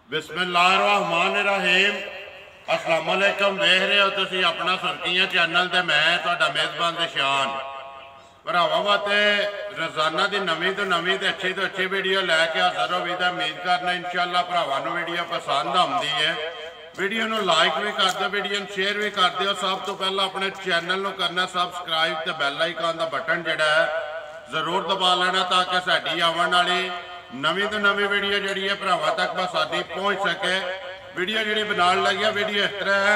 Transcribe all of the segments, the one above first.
बिस्मिल्लाहिर्रहमानिर्रहीम। अस्सलाम वालेकुम। देख रहे हो तुम अपना सुर्खियां चैनल ते मैं तुहाडा मेज़बान दिशान भरावां वास्ते रोजाना की नवीं तो नवीं तो अच्छी वीडियो लैके हाज़र हो भी। उम्मीद करना इंशाअल्लाह भरावां नूं वीडियो पसंद आउंदी है। वीडियो नूं लाइक भी कर दो, वीडियो नूं शेयर भी कर दिओ। सब तो पहला अपने चैनल नूं करना सबसक्राइब ते बैल आइकन का बटन जिहड़ा है जरूर दबा लेना ताकि साडी आवन वाली नवीं तो नवीं वीडियो जी है भरावां तक बस साडी पहुँच सके। वीडियो जी बनाने लगी वीडियो इस तरह है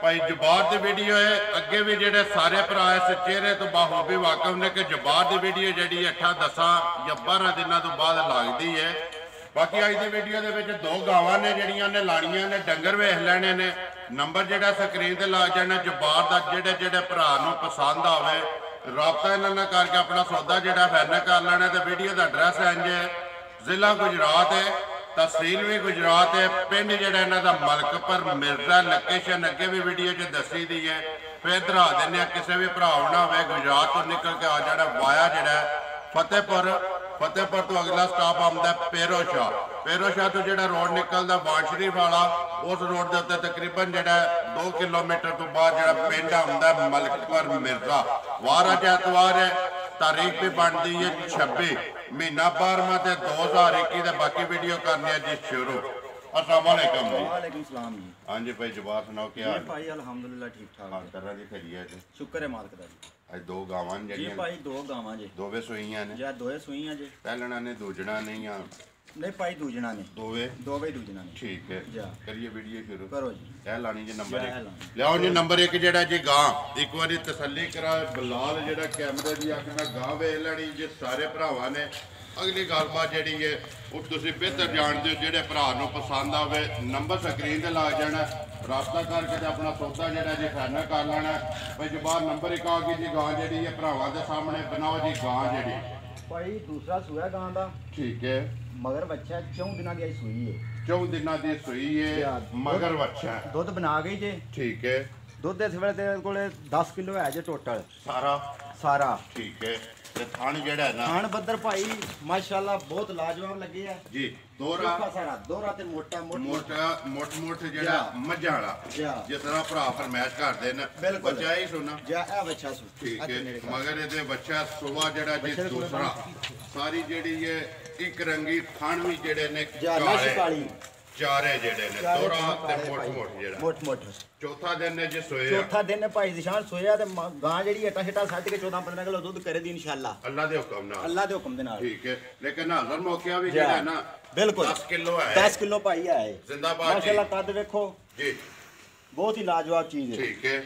भाई जबार की वीडियो है। अगे भी जोड़े सारे भरा इस चेहरे तो बाखूबी वाकफ ने कि जबार की वीडियो जी 8-10 या 12 दिनों तो बाद लगती है। बाकी अज की वीडियो के दो गावां ने जड़ियां ने लानियां ने डंगर वेख लैने ने। नंबर जोड़ा स्क्रीन पर लग जाना जबार का जेडे जेडे भरा पसंद आवे रबता इन्होंने करके अपना सौदा जोड़ा फाइनल कर लेना। तो वीडियो का एड्रैस इंज है, जिला गुजरात है, तहसील भी गुजरात है, पिंड जोड़ा इन्हों का मलकपुर मिर्जा लोकेशन अगे भी वीडियो च दसी दी है। फिर दरा दें किसी भी भरा होना हो गुजरात तो निकल के आ जाना वाया जोड़ा फतेहपुर तो अगला स्टॉप आता पेरो शाह तो जो रोड निकलता बाण शरीफ वाला उस रोड के उत्ते तकरीबन जो 2 किलोमीटर तो बाद जो पिंड आता मलकपुर मिर्जा। वार अज एतवार है, तारीख भी बनती है 26 महीना 12वां 2021। बाकी वीडियो करनी जी शुरू। अस्सलाम वालेकुम जी। वालेकुम सलाम जी। हाँ जी भाई जवाब सुनाओ क्या हाल भाई अल्हम्दुलिल्लाह ठीक ठाक तरह की खैरियत है। शुक्र है मालिक दा जी। आज दो गावां ने जी भाई दो गावां जी दोवे सूईयां ने या दोए सूईयां जी। पहलना ने दूजना नहीं या नहीं भाई दूजना ने दोवे दूजना ने। ठीक है जा करिए वीडियो शुरू करो जी। ए लानी जी नंबर जा 1 लियाओ जी। नंबर 1 जेड़ा जी गां एक बारी तसल्ली करा बलाल जेड़ा कैमरे दी आखना गां वेख लैनी जी सारे भरावां ने। अगली गलबात जी है वो तुम बेहतर जानते हो जेडे भरा पसंद आवे नंबर स्क्रीन से लग जाना रबता करके अपना सौदा जोड़ा जी फाइनल कर लेना। भाई जो बाहर नंबर 1 आ गई जी गां जी है भरावां के सामने बनाओ जी गां जी भाई दूसरा सूआ गां दा ठीक है मगर बच्चा 4 दिनों की सूई है 4 दिनों की सूई है मगर बच्चा दुध बना गई जे ठीक है। दुध इस वे तेरे को 10 किलो है जे टोटल सारा ठीक है। ते थान जेड़ा है ना थान बदर भाई माशाल्लाह बहुत लाजवाब लगे है जी। दोरा सारा दोरा ते मोटा जेड़ा मज्झां वाला जिस तरह भरा फरमाइश करदे ने बच्चा ही सुना जा ए बच्चा सु ठीक है। मगर ये बच्चा सुबह जेड़ा जी दूसरा सारी जेड़ी है एक रंगी थान भी जेड़े ने चारे जेड़े ने दोरा ते मोट चौथा दिन है जी सोया चौथा दिन है भाई निशान सोया ते गां जेड़ी हटा छटा सट के 14-15 किलो दूध करे दी इंशाल्लाह अल्लाह दे हुक्म नाल ठीक है। लेकिन हाज़र मौके भी जेड़ा है ना बिल्कुल 10 किलो है 10 किलो भाई है जिंदाबाद माशाल्लाह कद देखो जी बहुत ही लाजवाब चीज है ठीक है।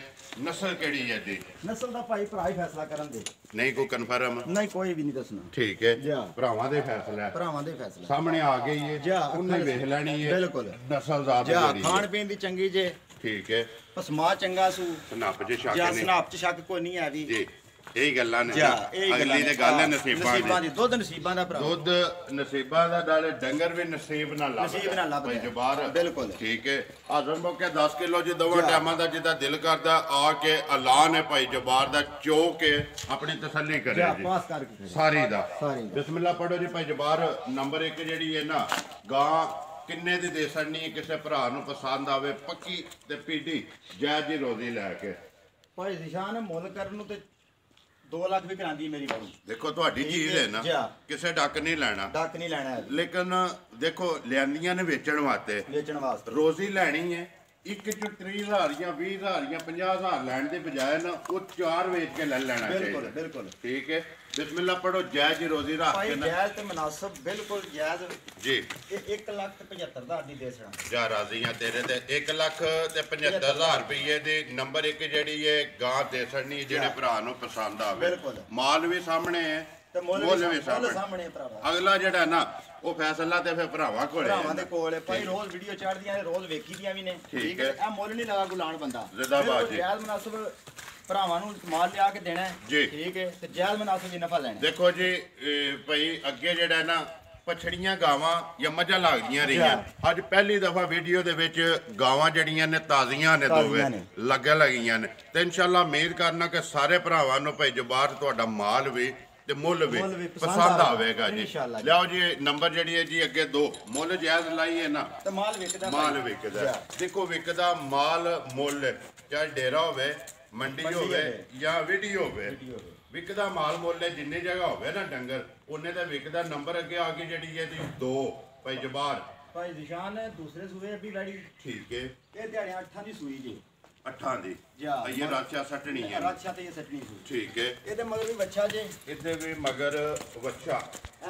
नस्ल केड़ी है जी नस्ल दा भाई भरा ही फैसला करन दे नहीं कोई कन्फर्म नहीं कोई भी नहीं दसना ठीक है। भरावां दे फैसला है भरावां दे फैसला सामने आ गई है उन्हें वेख लेनी है बिल्कुल नस्ल ज़ात जेड़ी खान पीन दी चंगी जे ठीक है। पसमा चंगा सू सनाप च शक नहीं सनाप च शक कोई नहीं है भी जी यही गल्लां ने अगली ते गल है नसीबां दी दुध नसीबां दा भरा दुध नसीबां दा डाले डंगर भी नसीब ना लब भाई जबार बिल्कुल ठीक है। हाज़र मौके 10 किलो जी दोवां टाइमां दा जिदा दिल करदा आके ऐलान है भाई जबार दा चो के अपनी तसल्ली करे जी पास करके सारी दा बिस्मिल्लाह पढ़ो जी भाई जबार। नंबर 1 जेड़ी है ना गां किन्ने दी दे सकनी है किसी भरा पसंद आवे पक्की ते पीढ़ी जायज जी रोजी लैके भाई निशान मुल करन ते 2 लाख भी करांदी मेरी बारी देखो तुहाडी चीज है ना किसे डक नहीं लेना लेकिन देखो लियांदियां ने वेचण वास्ते रोजी लैनी है एक च 30,000 या 20,000 या 50,000 लैन के बजाय ना वो 4 वेच के ले लेना चाहिए बिल्कुल ठीक है। बिस्मिल्लाह पढ़ो जायज रोजी रख के ना जायज ते मुनासिब बिल्कुल जायज जी 1,75,000 दी दे सना जा राजी हां तेरे ते 1,75,000 रुपये दी नंबर 1 जेड़ी है गां दे सनी जेड़े भरा नु पसंद आवे माल भी सामने है मुल भी सामने अगला जेड़ा ना वो फैसला ते फिर भरावां कोल है भाई रोज वीडियो चढ़दियां रोज वेखी दियां भी ने ठीक है। ए मुल नहीं लगा गुलान बंदा जिंदाबाद जी जायज मुनासिब भरावां नु माल लिया के देना है ठीक है ते जायज मुनासिब ही नफा लेना। देखो जी भाई अगे जेड़ा ना पछड़ियां गावां या मझां लगदियां रहियां अज पहली दफा वीडियो दे विच गावां जड़ियां ने ताजियां ने दोवे लगे लगियां ने ते इंशाअल्लाह उम्मीद करना कि सारे भरावां नु भाई जबार तुहाडा माल भी ਤੇ ਮੁੱਲ ਵੀ ਮੁੱਲ ਵੀ ਪਸੰਦ ਪਸੰਦ ਆਵੇਗਾ ਜੀ। ਇਨਸ਼ਾਅੱਲਾ ਜੀ। ਲਿਆਓ ਜੀ ਨੰਬਰ ਜਿਹੜੀ ਹੈ ਜੀ ਅੱਗੇ ਦੋ ਮੁੱਲ ਜਾਇਜ਼ ਲਾਈਏ ਨਾ ਤੇ ਮਾਲ ਵਿਕਦਾ ਮਾਲ ਵਿਕਦਾ। ਦੇਖੋ ਵਿਕਦਾ ਮਾਲ ਮੁੱਲ ਚਾਹੇ ਡੇਰਾ ਹੋਵੇ ਮੰਡੀ ਹੋਵੇ ਜਾਂ ਵੀਡੀਓ ਹੋਵੇ ਵਿਕਦਾ ਮਾਲ ਮੁੱਲ ਹੈ। ਜਿੰਨੀ ਜਗ੍ਹਾ ਹੋਵੇ ਨਾ ਡੰਗਰ ਉਹਨੇ ਦਾ ਵਿਕਦਾ। ਨੰਬਰ ਅੱਗੇ ਆ ਗਈ ਜਿਹੜੀ ਹੈ ਜੀ 2 ਭਾਈ ਜਬਾਰ ਭਾਈ ਨਿਸ਼ਾਨ ਦੂਸਰੇ ਸੂਏ ਵੀ ਵੈੜੀ ਠੀਕ ਹੈ। ਇਹ ਦਿਹਾੜੀਆਂ 8 ਦੀ ਸੂਈ ਜੀ 8 ਦੀ ਇਹ ਰਾਚਾ ਸੱਟਣੀ ਹੈ ਰਾਛਾ ਤੇ ਇਹ ਸੱਟਣੀ ਸੂਈ ਠੀਕ ਹੈ। ਇਹਦੇ ਮਗਰ ਵੀ ਬੱਚਾ ਜੇ ਇਹਦੇ ਵੀ ਮਗਰ ਵੱਛਾ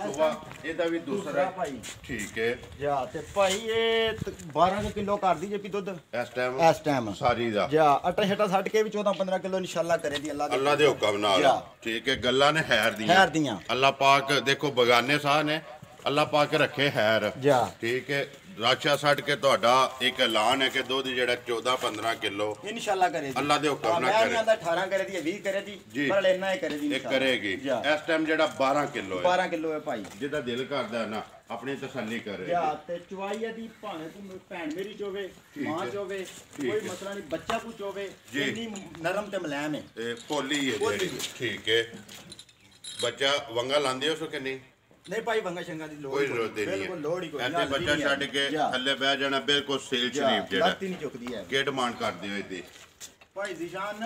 ਸੁਆ ਇਹਦਾ ਵੀ ਦੂਸਰਾ ਭਾਈ ਠੀਕ ਹੈ। ਜਾ ਤੇ ਭਾਈ ਇਹ 12 ਕਿਲੋ ਕਰਦੀ ਜੇ ਵੀ ਦੁੱਧ ਇਸ ਟਾਈਮ ਸਾਰੀ ਦਾ ਜਾ ਆਟਾ ਛਟਾ ਛੱਡ ਕੇ ਵੀ 14-15 ਕਿਲੋ ਇਨਸ਼ਾਅੱਲਾ ਕਰੇ ਦੀ ਅੱਲਾ ਦੇ ਹੁਕਮ ਨਾਲ ਠੀਕ ਹੈ। ਗੱਲਾਂ ਨੇ ਹੈਰ ਦੀਆਂ ਅੱਲਾ ਪਾਕ ਦੇਖੋ ਬਗਾਨੇ ਸਾਹ ਨੇ ਅੱਲਾ ਪਾਕ ਰੱਖੇ ਹੈਰ ਠੀਕ ਹੈ। ਰਾਚਾ ਛੱਡ ਕੇ ਤੁਹਾਡਾ ਇੱਕ ਐਲਾਨ ਹੈ ਕਿ ਦੁੱਧ ਜਿਹੜਾ 14-15 ਕਿਲੋ ਇਨਸ਼ਾਅੱਲਾ ਕਰੇ ਦੀ ਅੱਲਾ ਦੇ ਹੁਕਮ ਨਾਲ ਕਰੇ। ਮੈਂ 18 ਕਰੇ ਦੀ 20 ਕਰੇ ਦੀ ਪਰ ਇੰਨਾ ਹੀ ਕਰੇ ਦੀ ਇਹ ਕਰੇਗੀ। ਇਸ ਟਾਈਮ ਜਿਹੜਾ 12 ਕਿਲੋ ਹੈ 12 ਕਿਲੋ ਹੈ ਭਾਈ ਜਿਹਦਾ ਦਿਲ ਕਰਦਾ ਨਾ ਆਪਣੀ ਤਸੱਲੀ ਕਰੇ ਜਾ ਤੇ ਚੁਆਈ ਦੀ ਭਾਵੇਂ ਤੂੰ ਭੈਣ ਮੇਰੀ ਚੋਵੇ ਮਾਂ ਚੋਵੇ ਕੋਈ ਮਸਲਾ ਨਹੀਂ ਬੱਚਾ ਕੁਝ ਹੋਵੇ ਇੰਨੀ ਨਰਮ ਤੇ ਮੁਲਾਇਮ ਹੈ ਇਹ ਪੋਲੀ ਹੈ ਜੀ ਠੀਕ ਹੈ। ਬੱਚਾ ਵੰਗਾ ਲਾਂਦੇ ਹੋ ਸੋ ਕਿ ਨਹੀਂ ਨਹੀਂ ਭਾਈ ਵੰਗਾ ਸ਼ੰਗਾ ਦੀ ਲੋੜ ਕੋਈ ਜ਼ਰੂਰਤ ਨਹੀਂ ਬਿਲਕੁਲ ਲੋੜ ਹੀ ਕੋਈ ਐਤੇ ਬੱਚਾ ਛੱਡ ਕੇ ਥੱਲੇ ਬਹਿ ਜਾਣਾ ਬਿਲਕੁਲ ਸੇਲ ਸ਼ਰੀਫ ਜਿਹੜਾ ਲੱਤ ਹੀ ਨਹੀਂ ਚੁੱਕਦੀ ਹੈ ਕੀ ਡਿਮਾਂਡ ਕਰਦੇ ਹੋ ਇਹਦੀ ਭਾਈ ਜ਼ਿਸ਼ਾਨ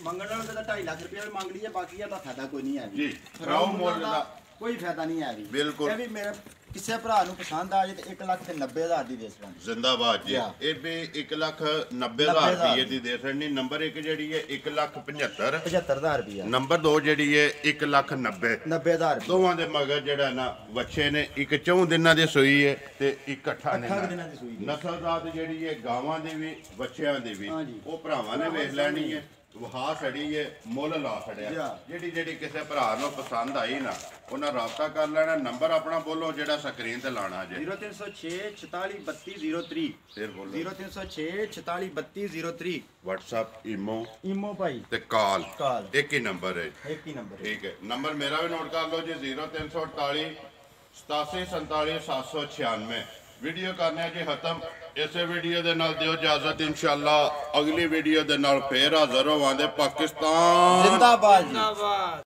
ਮੰਗਣ ਵਾਲੇ ਦਾ 2.5 ਲੱਖ ਰੁਪਏ ਮੰਗ ਲਈਏ ਬਾਕੀ ਦਾ ਫਾਇਦਾ ਕੋਈ ਨਹੀਂ ਹੈ ਜੀ ਰਾਉ ਮੁੱਲ ਦਾ ਕੋਈ ਫਾਇਦਾ ਨਹੀਂ ਹੈ ਜੀ ਬਿਲਕੁਲ ਇਹ ਵੀ ਮੇਰੇ ਕਿਸੇ ਭਰਾ ਨੂੰ ਪਸੰਦ ਆ ਜੇ ਤੇ 1,90,000 ਦੀ ਦੇ ਸਕਦਾ ਜ਼ਿੰਦਾਬਾਦ ਜੀ। ਇਹ ਵੀ 1,90,000 ਰੁਪਏ ਦੀ ਦੇ ਸਕਣੀ। ਨੰਬਰ 1 ਜਿਹੜੀ ਹੈ 1,75,000 75,000 ਰੁਪਏ ਨੰਬਰ 2 ਜਿਹੜੀ ਹੈ 1,90,000 ਦੋਵਾਂ ਦੇ ਮਗਰ ਜਿਹੜਾ ਨਾ ਵੱਛੇ ਨੇ ਇੱਕ 4 ਦਿਨਾਂ ਦੀ ਸੂਈ ਹੈ ਤੇ ਇੱਕ 8 ਦਿਨਾਂ ਦੀ ਸੂਈ। ਨਸਲਜ਼ਾਤ ਜਿਹੜੀ ਹੈ ਗਾਵਾਂ ਦੀ ਵੀ ਬੱਚਿਆਂ ਦੀ ਵੀ ਉਹ ਭਰਾਵਾਂ ਨੇ ਵੇਖ ਲੈਣੀ ਹੈ। ਵਹਾ ਛੜੀ ਹੈ ਮੁੱਲ ਲਾ ਛੜਿਆ ਜਿਹੜੀ ਕਿਸੇ ਭਰਾ ਨੂੰ ਪਸੰਦ ਆਈ ਨਾ ਉਹਨਾਂ ਰਾਬਤਾ ਕਰ ਲੈਣਾ। ਨੰਬਰ ਆਪਣਾ ਬੋਲੋ ਜਿਹੜਾ ਸਕਰੀਨ ਤੇ ਲਾਣਾ ਜੇ 0306 46 32 03 ਫਿਰ ਬੋਲੋ 0306 46 32 03 WhatsApp ਇਮੋ ਭਾਈ ਤੇ ਕਾਲ ਇੱਕ ਹੀ ਨੰਬਰ ਹੈ ਇੱਕ ਹੀ ਨੰਬਰ ਠੀਕ ਹੈ। ਨੰਬਰ ਮੇਰਾ ਵੀ ਨੋਟ ਕਰ ਲਓ ਜੀ 0348 87 47 796 ਵੀਡੀਓ ਕਰਨੇ ਜੀ ਖਤਮ। ਇਸੇ ਵੀਡੀਓ ਦੇ ਨਾਲ ਦਿਓ ਇਜਾਜ਼ਤ ਇਨਸ਼ਾਅੱਲਾ ਅਗਲੀ ਵੀਡੀਓ ਦੇ ਨਾਲ ਫੇਰ ਹਾਜ਼ਰ ਹੋਵਾਂਗੇ। ਪਾਕਿਸਤਾਨ ਜ਼ਿੰਦਾਬਾਦ।